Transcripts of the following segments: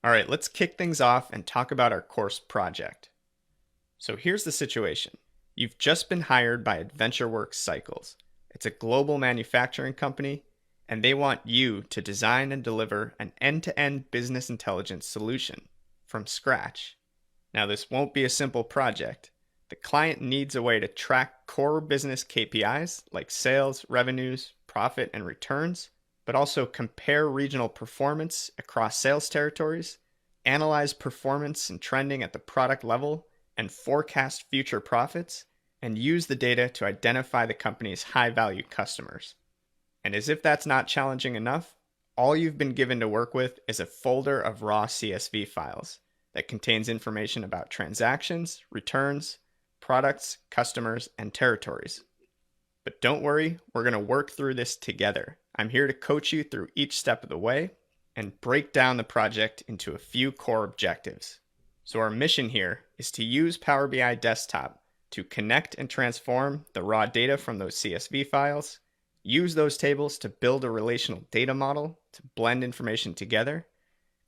All right, let's kick things off and talk about our course project. So here's the situation. You've just been hired by AdventureWorks Cycles. It's a global manufacturing company, and they want you to design and deliver an end-to-end business intelligence solution from scratch. Now, this won't be a simple project. The client needs a way to track core business KPIs like sales, revenues, profit, and returns, but also compare regional performance across sales territories, analyze performance and trending at the product level, and forecast future profits, and use the data to identify the company's high-value customers. And as if that's not challenging enough, all you've been given to work with is a folder of raw CSV files that contains information about transactions, returns, products, customers, and territories. But don't worry, we're going to work through this together. I'm here to coach you through each step of the way and break down the project into a few core objectives. So our mission here is to use Power BI Desktop to connect and transform the raw data from those CSV files, use those tables to build a relational data model to blend information together,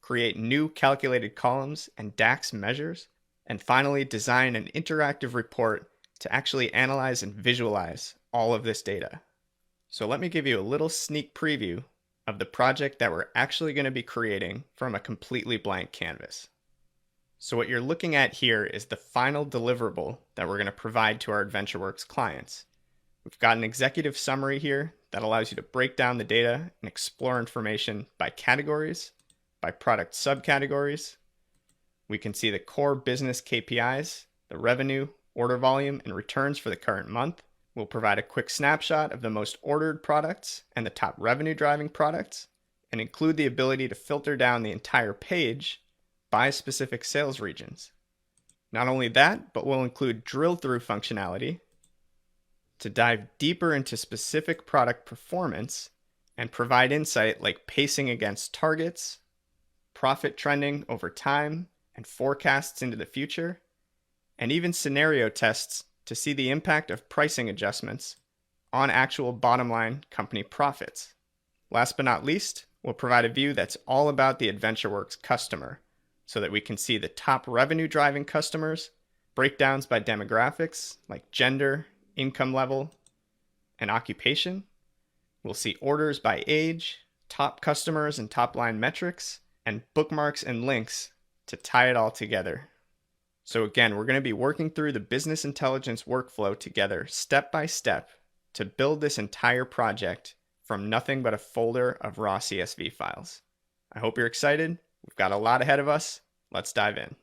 create new calculated columns and DAX measures, and finally design an interactive report to actually analyze and visualize all of this data. So let me give you a little sneak preview of the project that we're actually going to be creating from a completely blank canvas. So what you're looking at here is the final deliverable that we're going to provide to our AdventureWorks clients. We've got an executive summary here that allows you to break down the data and explore information by categories, by product subcategories. We can see the core business KPIs, the revenue, order volume, and returns for the current month. We'll provide a quick snapshot of the most ordered products and the top revenue driving products, and include the ability to filter down the entire page by specific sales regions. Not only that, but we'll include drill-through functionality to dive deeper into specific product performance and provide insight like pacing against targets, profit trending over time, and forecasts into the future, and even scenario tests to see the impact of pricing adjustments on actual bottom line company profits. Last but not least, we'll provide a view that's all about the AdventureWorks customer, so that we can see the top revenue driving customers, breakdowns by demographics like gender, income level, and occupation. We'll see orders by age, top customers and top line metrics, and bookmarks and links to tie it all together. So again, we're going to be working through the business intelligence workflow together step by step to build this entire project from nothing but a folder of raw CSV files. I hope you're excited. We've got a lot ahead of us. Let's dive in.